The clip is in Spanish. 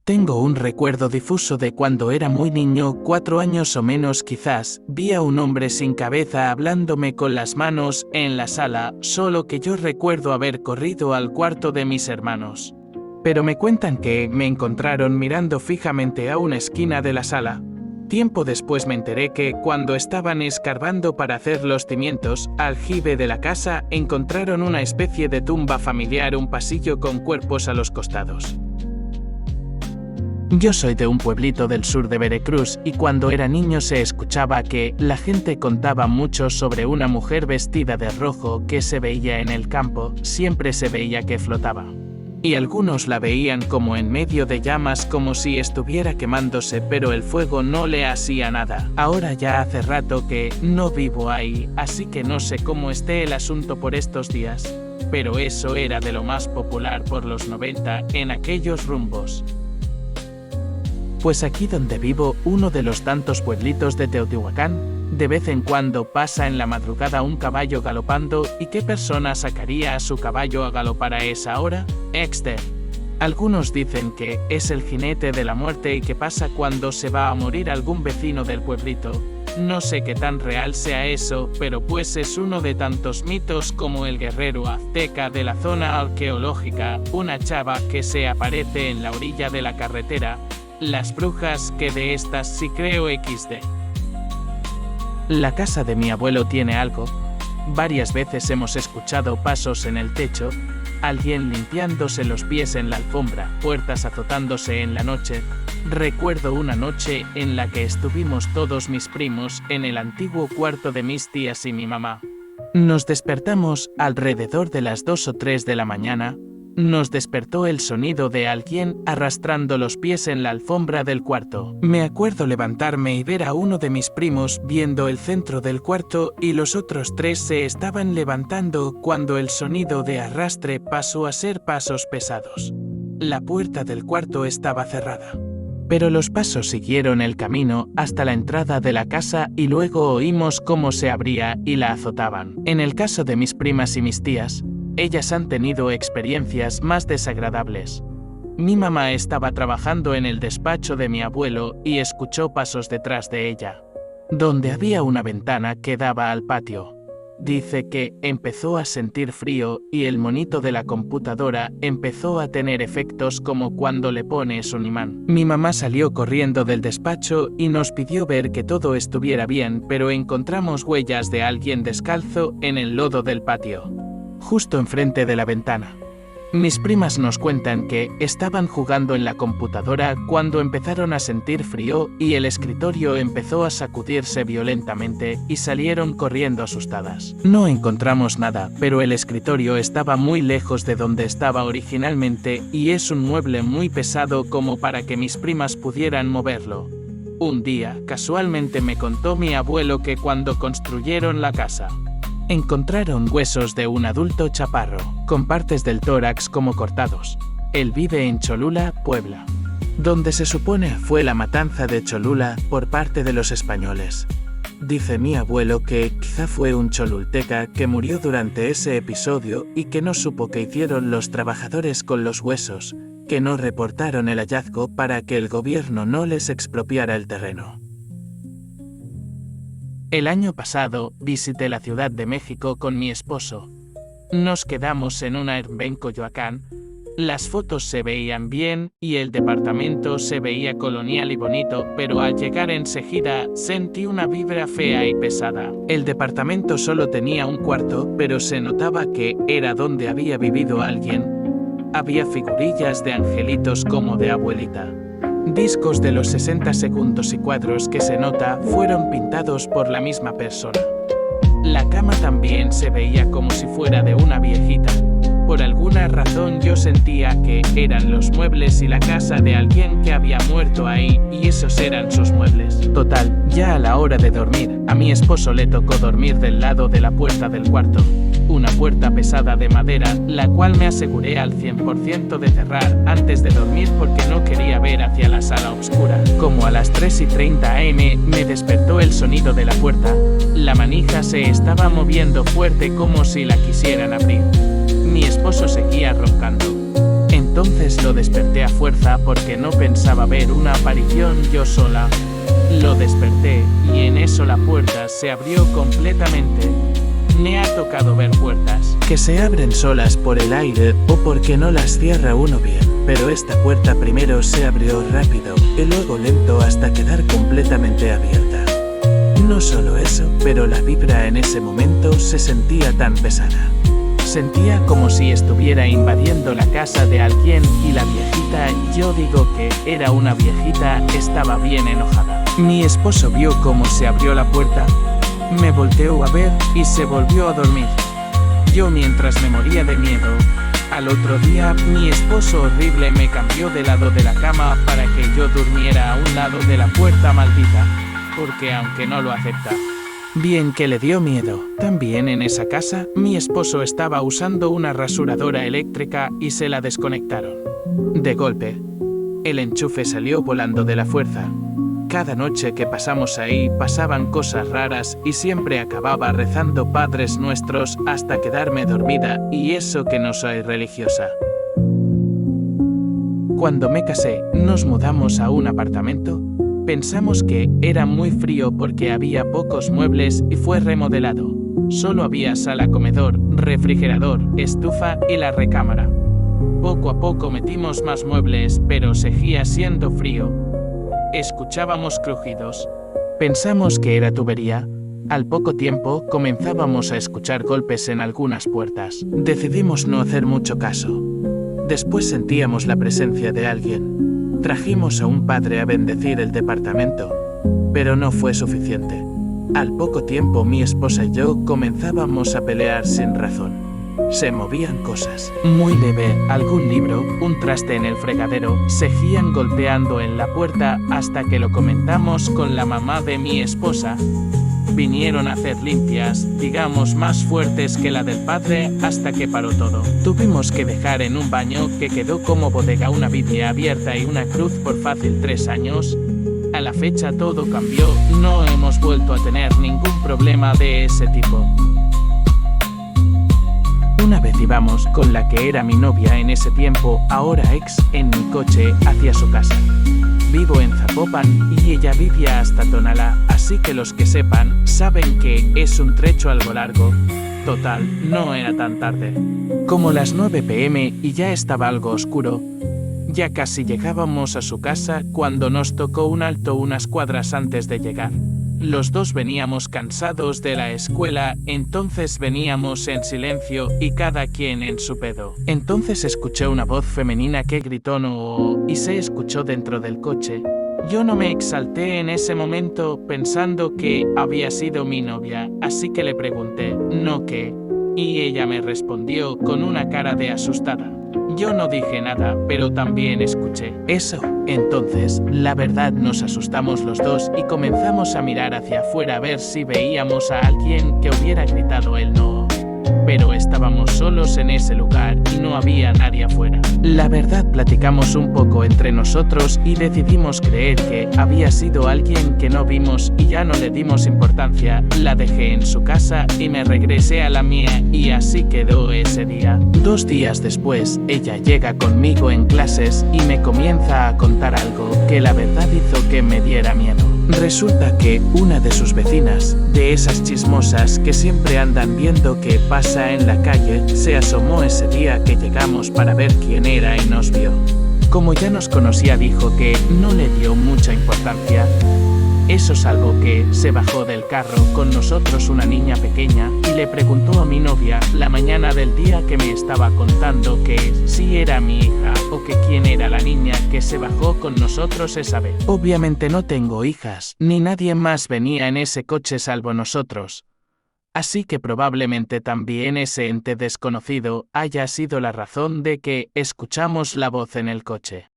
Tengo un recuerdo difuso de cuando era muy niño, 4 años o menos quizás, vi a un hombre sin cabeza hablándome con las manos en la sala, solo que yo recuerdo haber corrido al cuarto de mis hermanos. Pero me cuentan que me encontraron mirando fijamente a una esquina de la sala. Tiempo después me enteré que, cuando estaban escarbando para hacer los cimientos, aljibe de la casa, encontraron una especie de tumba familiar, un pasillo con cuerpos a los costados. Yo soy de un pueblito del sur de Veracruz y cuando era niño se escuchaba que la gente contaba mucho sobre una mujer vestida de rojo que se veía en el campo, siempre se veía que flotaba. Y algunos la veían como en medio de llamas como si estuviera quemándose, pero el fuego no le hacía nada. Ahora ya hace rato que no vivo ahí, así que no sé cómo esté el asunto por estos días. Pero eso era de lo más popular por los 90 en aquellos rumbos. Pues aquí donde vivo, uno de los tantos pueblitos de Teotihuacán, de vez en cuando pasa en la madrugada un caballo galopando. ¿Y qué persona sacaría a su caballo a galopar a esa hora? Exter. Algunos dicen que es el jinete de la muerte y que pasa cuando se va a morir algún vecino del pueblito. No sé qué tan real sea eso, pero pues es uno de tantos mitos como el guerrero azteca de la zona arqueológica, una chava que se aparece en la orilla de la carretera, las brujas, que de estas sí creo XD. La casa de mi abuelo tiene algo. Varias veces hemos escuchado pasos en el techo, alguien limpiándose los pies en la alfombra, puertas azotándose en la noche. Recuerdo una noche en la que estuvimos todos mis primos en el antiguo cuarto de mis tías y mi mamá. Nos despertamos alrededor de las 2 o 3 de la mañana. Nos despertó el sonido de alguien arrastrando los pies en la alfombra del cuarto. Me acuerdo levantarme y ver a uno de mis primos viendo el centro del cuarto y los otros 3 se estaban levantando cuando el sonido de arrastre pasó a ser pasos pesados. La puerta del cuarto estaba cerrada. Pero los pasos siguieron el camino hasta la entrada de la casa y luego oímos cómo se abría y la azotaban. En el caso de mis primas y mis tías, ellas han tenido experiencias más desagradables. Mi mamá estaba trabajando en el despacho de mi abuelo y escuchó pasos detrás de ella, donde había una ventana que daba al patio. Dice que empezó a sentir frío y el monito de la computadora empezó a tener efectos como cuando le pones un imán. Mi mamá salió corriendo del despacho y nos pidió ver que todo estuviera bien, pero encontramos huellas de alguien descalzo en el lodo del patio, justo enfrente de la ventana. Mis primas nos cuentan que estaban jugando en la computadora cuando empezaron a sentir frío y el escritorio empezó a sacudirse violentamente y salieron corriendo asustadas. No encontramos nada, pero el escritorio estaba muy lejos de donde estaba originalmente y es un mueble muy pesado como para que mis primas pudieran moverlo. Un día, casualmente me contó mi abuelo que cuando construyeron la casa, encontraron huesos de un adulto chaparro, con partes del tórax como cortados. Él vive en Cholula, Puebla, donde se supone fue la matanza de Cholula por parte de los españoles. Dice mi abuelo que quizá fue un cholulteca que murió durante ese episodio y que no supo qué hicieron los trabajadores con los huesos, que no reportaron el hallazgo para que el gobierno no les expropiara el terreno. El año pasado visité la Ciudad de México con mi esposo. Nos quedamos en un Airbnb en Coyoacán. Las fotos se veían bien y el departamento se veía colonial y bonito, pero al llegar enseguida sentí una vibra fea y pesada. El departamento solo tenía un cuarto, pero se notaba que era donde había vivido alguien. Había figurillas de angelitos como de abuelita. Discos de los 60 segundos y cuadros que se nota fueron pintados por la misma persona. La cama también se veía como si fuera de una viejita. Por alguna razón yo sentía que eran los muebles y la casa de alguien que había muerto ahí, y esos eran sus muebles. Total, ya a la hora de dormir, a mi esposo le tocó dormir del lado de la puerta del cuarto. Una puerta pesada de madera, la cual me aseguré al 100% de cerrar antes de dormir porque no quería ver hacia la sala oscura. Como a las 3:30 am me despertó el sonido de la puerta. La manija se estaba moviendo fuerte como si la quisieran abrir. Mi esposo seguía roncando. Entonces Entonces lo desperté a fuerza porque no pensaba ver una aparición yo sola. Lo desperté y en eso la puerta se abrió completamente. Me ha tocado ver puertas que se abren solas por el aire o porque no las cierra uno bien, pero esta puerta primero se abrió rápido y luego lento hasta quedar completamente abierta. No solo eso, pero la vibra en ese momento se sentía tan pesada. Sentía como si estuviera invadiendo la casa de alguien y la viejita, yo digo que era una viejita, estaba bien enojada. Mi esposo vio cómo se abrió la puerta, me volteó a ver y se volvió a dormir. Yo mientras me moría de miedo. Al otro día, mi esposo horrible me cambió de lado de la cama para que yo durmiera a un lado de la puerta maldita, porque aunque no lo acepta, bien que le dio miedo. También en esa casa, mi esposo estaba usando una rasuradora eléctrica y se la desconectaron. De golpe, el enchufe salió volando de la fuerza. Cada noche que pasamos ahí pasaban cosas raras y siempre acababa rezando Padres Nuestros hasta quedarme dormida, y eso que no soy religiosa. Cuando me casé, nos mudamos a un apartamento. Pensamos que era muy frío porque había pocos muebles y fue remodelado. Solo había sala, comedor, refrigerador, estufa y la recámara. Poco a poco metimos más muebles, pero seguía siendo frío. Escuchábamos crujidos. Pensamos que era tubería. Al poco tiempo comenzábamos a escuchar golpes en algunas puertas. Decidimos no hacer mucho caso. Después sentíamos la presencia de alguien. Trajimos a un padre a bendecir el departamento, pero no fue suficiente. Al poco tiempo mi esposa y yo comenzábamos a pelear sin razón. Se movían cosas. Muy leve, algún libro, un traste en el fregadero, seguían golpeando en la puerta hasta que lo comentamos con la mamá de mi esposa. Vinieron a hacer limpias, digamos más fuertes que la del padre, hasta que paró todo. Tuvimos que dejar en un baño que quedó como bodega una Biblia abierta y una cruz por fácil 3 años. A la fecha todo cambió, no hemos vuelto a tener ningún problema de ese tipo. Una vez íbamos con la que era mi novia en ese tiempo, ahora ex, en mi coche hacia su casa. Vivo en Zapopan y ella vivía hasta Tonalá, así que los que sepan, saben que es un trecho algo largo. Total, no era tan tarde. Como las 9 p.m. y ya estaba algo oscuro. Ya casi llegábamos a su casa cuando nos tocó un alto unas cuadras antes de llegar. Los dos veníamos cansados de la escuela, entonces veníamos en silencio y cada quien en su pedo. Entonces escuché una voz femenina que gritó no y se escuchó dentro del coche. Yo no me exalté en ese momento pensando que había sido mi novia, así que le pregunté, ¿no qué? Y ella me respondió con una cara de asustada. Yo no dije nada, pero también escuché eso. Entonces, la verdad nos asustamos los dos y comenzamos a mirar hacia afuera a ver si veíamos a alguien que hubiera gritado el no. Pero estábamos solos en ese lugar y no había nadie afuera. La verdad platicamos un poco entre nosotros y decidimos creer que había sido alguien que no vimos y ya no le dimos importancia. La dejé en su casa y me regresé a la mía y así quedó ese día. 2 días después, ella llega conmigo en clases y me comienza a contar algo que la verdad hizo que me diera miedo. Resulta que una de sus vecinas, de esas chismosas que siempre andan viendo qué pasa en la calle, se asomó ese día que llegamos para ver quién era y nos vio. Como ya nos conocía, dijo que no le dio mucha importancia. Eso es algo que se bajó del carro con nosotros una niña pequeña y le preguntó a mi novia la mañana del día que me estaba contando que si era mi hija o que quién era la niña que se bajó con nosotros esa vez. Obviamente no tengo hijas, ni nadie más venía en ese coche salvo nosotros. Así que probablemente también ese ente desconocido haya sido la razón de que escuchamos la voz en el coche.